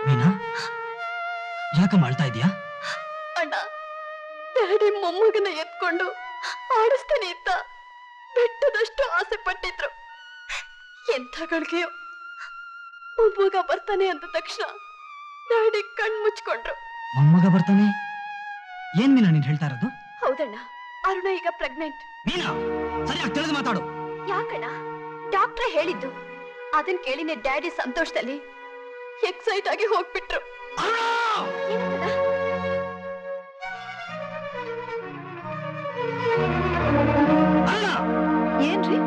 ಮೀನಾ, ಯಾಕಮ್ಮ ಅಳ್ತಾ ಇದೀಯಾ? ಅಣ್ಣ, ಡ್ಯಾಡಿ ಮೊಮ್ಮಗನ ಎತ್ಕೊಂಡು ಆಡಿಸ್ತಾನೆ ಇದ್ದ. ಬೆಟ್ಟದಷ್ಟು ಆಸೆ ಪಟ್ಟಿದ್ರು. ಎಂಥ ಗಳಿಗೆಯೋ ಮೊಮ್ಮಗ ಬರ್ತಾನೆ ಅಂದ ತಕ್ಷಣ ಡ್ಯಾಡಿ ಕಣ್ ಮುಚ್ಕೊಂಡ್ರು. ಮೊಮ್ಮಗ ಬರ್ತಾನೆ? ಏನ್ ಮೀನಾ ನೀನ್ ಹೇಳ್ತಾ ಇರೋದು? ಹೌದಣ್ಣ, ಅರುಣ ಈಗ ಪ್ರೆಗ್ನೆಂಟ್. ಮೀನಾ, ಸರಿಯಾಗಿ ತಿಳಿದು ಮಾತಾಡು. ಯಾಕಣ್ಣ? ಡಾಕ್ಟ್ರೇ ಹೇಳಿದ್ದು. ಅದನ್ ಕೇಳಿನೇ ಡ್ಯಾಡಿ ಸಂತೋಷದಲ್ಲಿ ಎಕ್ಸೈಟ್ ಆಗಿ ಹೋಗ್ಬಿಟ್ರು. ಏನ್ರಿ?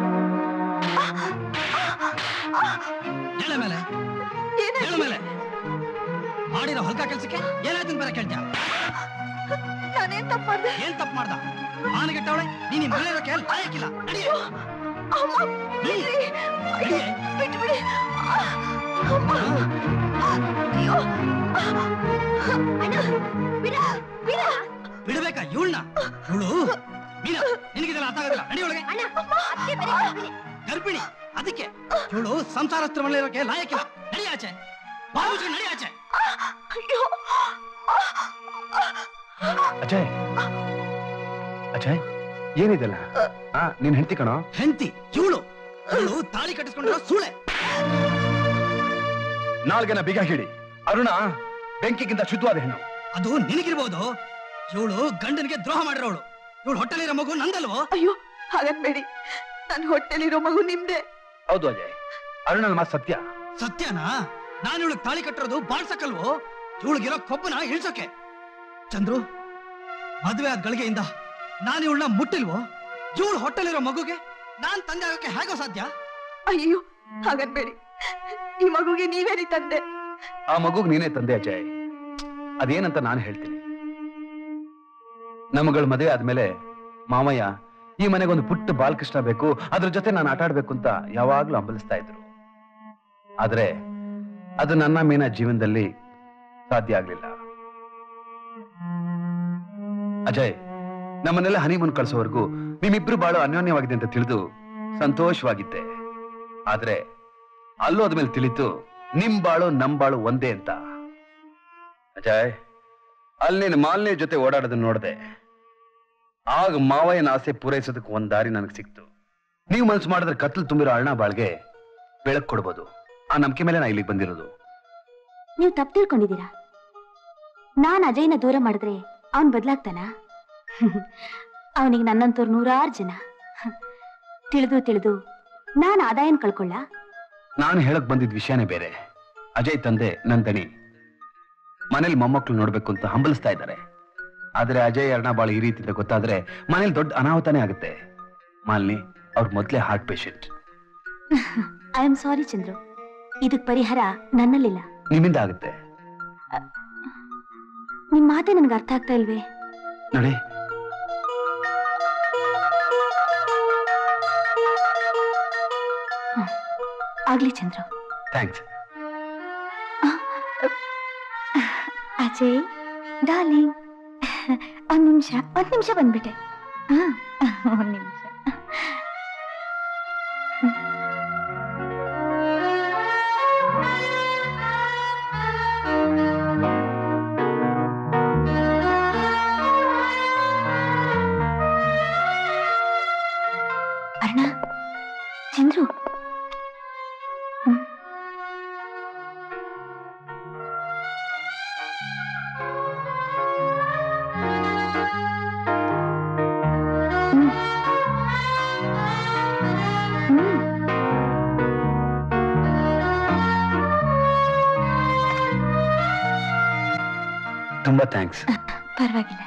ಹೇಳ ಮೇಲೆ ಮಾಡಿರೋ ಹಲ್ಕ ಕೆಲ್ಸಕ್ಕೆ ಏನಾಯ್ತು ಬೇರೆ ಕೇಳ್ತೀಯ? ನಾನೇನ್ ತಪ್ಪು ಮಾಡ್ದೆ? ಏನ್ ತಪ್ಪು ಮಾಡ್ದ? ಮಾನಗೆಟ್ಟವಳೆ, ನೀನ್ ಮನೆ ಇರೋಕೆ ಲಾಯಕ್ಕಿಲ್ಲ. ಬಿಟ್ಬಿಡಿ. ಬಿಡ್ಬೇಕಾ ಇವಳನ್ನ? ಇವಳು ಮೀನಾ, ನಿನಗಿದೆಲ್ಲ ಅರ್ಥ ಆಗೋದಿಲ್ಲ. ನಡಿ ಒಳಗೆ. ಗರ್ಭಿಣಿ, ಅದಕ್ಕೆ ಇವಳು ಸಂಸಾರಸ್ತ್ರ ಮನೆ ಇರೋಕೆ ಲಾಯಕ್ಕಿಲ್ಲ. ನಡಿ ಆಚೆ, ಬಾಬುಜಿ ನಡಿ ಆಚೆ. ಅಜಯ್, ಅಜಯ್, ಏನಿದೆಲ್ಲ? ನೀನ್ ಹೆಂಡತಿ ಕಣೋ? ಹೆಂಡತಿ ಇವಳು ತಾಳಿ ಕಟ್ಟಿಸ್ಕೊಂಡಿರೋ ಸೂಳೆ. ನಾಲ್ಗೆನ ಬೀಗ ಹಿಡಿ. ಅರುಣ ಬೆಂಕಿಗಿಂತ ಶುದ್ಧವಾದ ಹೆಣ್ಣು. ಅದು ನಿನಗಿರ್ಬೋದು. ಇವಳು ಗಂಡನಿಗೆ ದ್ರೋಹ ಮಾಡಿರೋಳು. ಇವಳು ಹೊಟ್ಟೆಲಿರೋ ಮಗು ನಂದಲ್ವೋ? ಅಯ್ಯೋ, ಹಾಗನ್ಬೇಡಿ. ನನ್ನ ಹೊಟ್ಟೆಲಿರೋ ಮಗು ನಿಮ್ದೆ. ಹೌದು ಅಜಯ್, ಅರುಣನ ಮಾತು ಸತ್ಯ. ಸತ್ಯನಾ? ನಾನು ಇವಳಿಗೆ ತಾಳಿ ಕಟ್ಟಿರೋದು ಬಾಳ್ಸಕ್ಕಲ್ವೋ, ಇವಳಿಗಿರೋ ಕೊಬ್ಬನ ಇಳ್ಸೋಕೆ. ಚಂದ್ರು, ಮದುವೆ ಆದ ಗಳಿಗೆಯಿಂದ ನಾನು ಇವಳನ್ನ ಮುಟ್ಟಿಲ್ವೋ? ಇವಳು ಹೊಟ್ಟೆಲಿರೋ ಮಗುಗೆ ನಾನ್ ತಂದೆ ಆಗೋಕೆ ಹೇಗೋ ಸಾಧ್ಯ? ಅಯ್ಯೋ, ಹಾಗನ್ಬೇಡಿ. ಈ ಮಗುಗೆ ನೀವೇರಿ ತಂದೆ. ಆ ಮಗುಗ್ ನೀನೇ ತಂದೆ ಅಜಯ್. ಅದೇನಂತ ನಾನು ಹೇಳ್ತೀನಿ. ನಮ್ಮಗಳ ಮದುವೆ ಆದ್ಮೇಲೆ ಮಾಮಯ್ಯ ಈ ಮನೆಗೊಂದು ಪುಟ್ಟ ಬಾಲಕೃಷ್ಣ ಬೇಕು, ಅದ್ರ ಜೊತೆ ನಾನು ಆಟ ಆಡ್ಬೇಕು ಅಂತ ಯಾವಾಗ್ಲೂ ಹಂಬಲಿಸ್ತಾ ಇದ್ರು. ಆದ್ರೆ ಅದು ನನ್ನ ಮೀನ ಜೀವನದಲ್ಲಿ ಸಾಧ್ಯ ಆಗ್ಲಿಲ್ಲ. ಅಜಯ್, ನಮ್ಮನ್ನೆಲ್ಲ ಹನಿಮೂನ್ ಕಳ್ಸೋವರೆಗೂ ನಿಮ್ಮಿಬ್ರು ಬಾಳು ಅನ್ಯೋನ್ಯವಾಗಿದೆ ಅಂತ ತಿಳಿದು ಸಂತೋಷವಾಗಿದ್ದೆ. ಆದ್ರೆ ಅಲ್ಲೋದ್ಮೇಲೆ ತಿಳಿತು ನಿಮ್ ಬಾಳು ನಮ್ ಬಾಳು ಒಂದೇ ಅಂತ. ಅಜಯ್, ಅಲ್ಲಿ ಮಾಲಿನ್ಯ ಜೊತೆ ಓಡಾಡೋದನ್ನ ನೋಡ್ದೆ. ಆಗ ಮಾವಯ್ಯನ ಆಸೆ ಪೂರೈಸೋದಕ್ಕೆ ಒಂದ್ ದಾರಿ ನನಗೆ ಸಿಕ್ತು. ನೀವು ಮನಸ್ಸು ಮಾಡಿದ್ರೆ ಕತ್ತಲು ತುಂಬಿರೋ ಅಣ್ಣ ಬಾಳ್ಗೆ ಬೆಳಕು ಕೊಡ್ಬೋದು. ಆ ನಂಬಿಕೆ ಮೇಲೆ ನಾ ಇಲ್ಲಿಗೆ ಬಂದಿರೋದು. ನೀವು ತಪ್ಪು ತಿಳ್ಕೊಂಡಿದ್ದೀರಾ. ನಾನ್ ಅಜಯ್ನ ದೂರ ಮಾಡಿದ್ರೆ ಅವನ್ ಬದಲಾಗ್ತಾನ? ಅವನಿಗೆ ನನ್ನಂತವ್ರು 100 ಜನ. ತಿಳಿದು ನಾನ್ ಆದಾಯನ್ ಕಳ್ಕೊಳ್ಳ? ನಾನು ಹೇಳಕ್ ಬಂದಿದ್ ವಿಷಯನೇ ಬೇರೆ. ಅಜಯ್ ತಂದೆ ನನ್ ದಣಿ ಮನೇಲಿ ಮೊಮ್ಮಕ್ಳು ನೋಡ್ಬೇಕು ಅಂತ ಹಂಬಲಿಸ್ತಾ ಇದ್ದಾರೆ. ಆದ್ರೆ ಅಜಯ್ ಅರ್ಣಬಾಳು ಈ ರೀತಿಯಿಂದ ಗೊತ್ತಾದ್ರೆ ಮನೇಲಿ ದೊಡ್ಡ ಅನಾಹುತಾನೇ ಆಗುತ್ತೆ. ಮಾಲಿನಿ ಅವ್ರ ಮೊದ್ಲೇ heart patient. I am sorry Chandru, ಇದಕ್ ಪರಿಹಾರ ನನ್ನಲ್ಲಿಲ್ಲ, ನಿಮ್ಮಿಂದ ಆಗುತ್ತೆ. ನಿಮ್ ಮಾತೆ ನನ್ಗೆ ಅರ್ಥ ಆಗ್ತಾ ಇಲ್ವೇ? ನೋಡಿ, ಆಗ್ಲಿ ಚಂದ್ರು. ಥ್ಯಾಂಕ್ಸ್. ಅಜಯ್ ಡಾರ್ಲಿಂಗ್, ಒಂದ್ ನಿಮಿಷ ಬಂದ್ಬಿಟ್ಟೆ. ಒಂದ್ ನಿಮಿಷ. ಅರ್ಣ, ಚಂದ್ರು, ತುಂಬಾ ಥ್ಯಾಂಕ್ಸ್. ಪರವಾಗಿಲ್ಲ.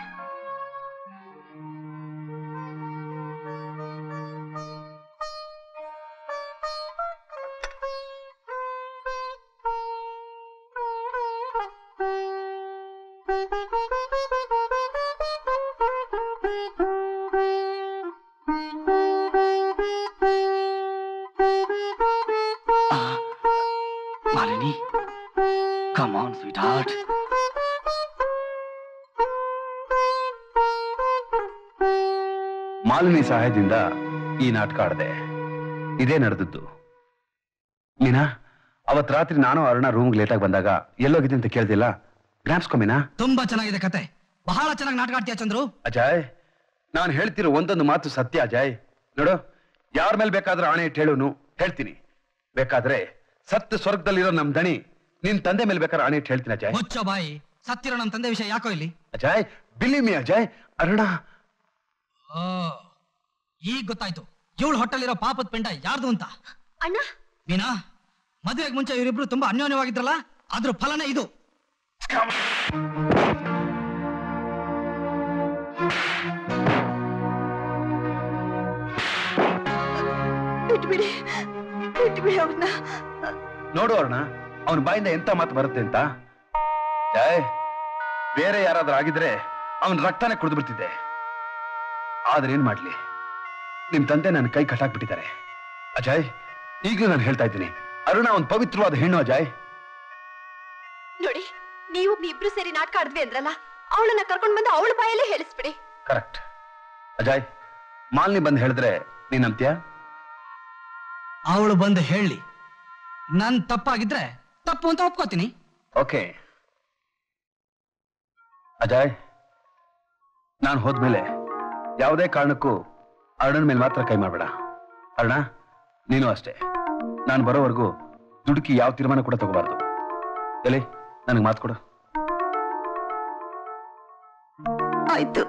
Malini, come on sweetheart. Malini ಸಹಾಯದಿಂದ ಈ ನಾಟಕ ಆಡಿದೆ. ಇದೇ ನಡೆದದ್ದು. ಮೀನಾ, ಅವತ್ ರಾತ್ರಿ ನಾನು ಅರುಣ ರೂಮ್ಗೆ ಲೇಟಾಗಿ ಬಂದಾಗ ಎಲ್ಲೋಗಿದೆ ಅಂತ ಕೇಳ್ದಿಲ್ಲ, ಜ್ಞಾಪಿಸ್ಕೊಂಬಿನಾ? ತುಂಬಾ ಚೆನ್ನಾಗಿದೆ ಕತೆ, ಬಹಳ ಚೆನ್ನಾಗಿ ನಾಟಕ ಆಡ್ತೀಯ ಚಂದ್ರು. ಅಜಯ್, ನಾನು ಹೇಳ್ತಿರೋ ಒಂದೊಂದು ಮಾತು ಸತ್ಯ ಅಜಯ್. ನೋಡು, ಯಾರ ಮೇಲೆ ಬೇಕಾದ್ರೂ ಆಣೆ ಇಟ್ಟು ಹೇಳುನು, ಹೇಳ್ತೀನಿ. ಬೇಕಾದ್ರೆ ಸತ್ತು ಸ್ವರ್ಗದಲ್ಲಿರೋ ನಮ್ ದಣಿ ನಿನ್ ತಂದೆ ಮೇಲೆ ಬೇಕಾದ್ರೆ ಆಣೆ ಇಟ್ಟು ಹೇಳ್ತೀನಿ ಅಜಯ್. ಮುಚ್ಚೋ ಬಾಯಿ, ಸತ್ತಿರೋ ನಮ್ ತಂದೆ ವಿಷಯ ಯಾಕೋ ಇಲ್ಲಿ? Ajay, believe me Ajay, Aruna. ಈಗ ಗೊತ್ತಾಯ್ತು ಇವಳು ಹೊಟ್ಟಲಿರೋ ಪಾಪದ ಪಿಂಡ ಯಾರ್ದು ಅಂತ. ಅಣ್ಣ, ಮೀನಾ, ಮದುವೆಗೆ ಮುಂಚೆ ಇವರಿಬ್ರು ತುಂಬಾ ಅನ್ಯೋನ್ಯವಾಗಿದ್ರಲ್ಲ, ಅದ್ರ ಫಲನೇ ಇದು. ಬಿಟ್ಬಿಡಿ ಅವ್ರನ್ನ. ನೋಡು ಅರುಣ, ಅವನ ಬಾಯಿಂದ ಎಂತ ಮಾತು ಬರುತ್ತೆ ಅಂತ. ಜಯ್, ಬೇರೆ ಯಾರಾದ್ರೂ ಆಗಿದ್ರೆ ಅವನ್ ರಕ್ತನೇ ಕುಡಿದು ಬಿಡ್ತಿದ್ದೆ. ಆದ್ರೆ ಏನ್ ಮಾಡ್ಲಿ, ನಿಮ್ ತಂದೆ ನನ್ನ ಕೈ ಕಟ್ಟಾಕ್ಬಿಟ್ಟಿದ್ದಾರೆ. ಅಜಯ್, ಈಗಲೂ ನಾನು ಹೇಳ್ತಾ ಇದ್ದೀನಿ, ಅರುಣ ಒಂದು ಪವಿತ್ರವಾದ ಹೆಣ್ಣು ಅಜಯ್. ನೋಡಿ, ನೀವು ಇಬ್ರು ಸೇರಿ ನಾಟಕ ಆಡಿದ್ವಿ ಅಂದ್ರಲ್ಲ, ಅವಳನ್ನ ಕರ್ಕೊಂಡ್ ಬಂದು ಅವಳ ಬಾಯಲ್ಲೇ ಹೇಳಿಸ್ಬಿಡಿ. ಕರೆಕ್ಟ್ ಅಜಯ್. ಮಾಲಿನಿ ಬಂದು ಹೇಳಿದ್ರೆ ನೀನ್ ನಂಬ್ತೀಯ? ಅವಳು ಬಂದು ಹೇಳಿ, ನನ್ ತಪ್ಪಾಗಿದ್ರೆ ತಪ್ಪು ಅಂತ ಒಪ್ಕೋತೀನಿ. ಓಕೆ ಅಜಯ್, ನಾನು ಹೋದ್ಮೇಲೆ ಯಾವುದೇ ಕಾರಣಕ್ಕೂ ಅರುಣನ ಮೇಲೆ ಮಾತ್ರ ಕೈ ಮಾಡಬೇಡ. ಅರುಣ, ನೀನು ಅಷ್ಟೇ. ನಾನು ಬರೋವರೆಗೂ ದುಡುಕಿ ಯಾವ ತೀರ್ಮಾನ ಕೂಡ ತಗೋಬಾರ್ದು. ಎಲ್ಲಿ ನನಗೆ ಮಾತು ಕೊಡು. ಆಯ್ತು.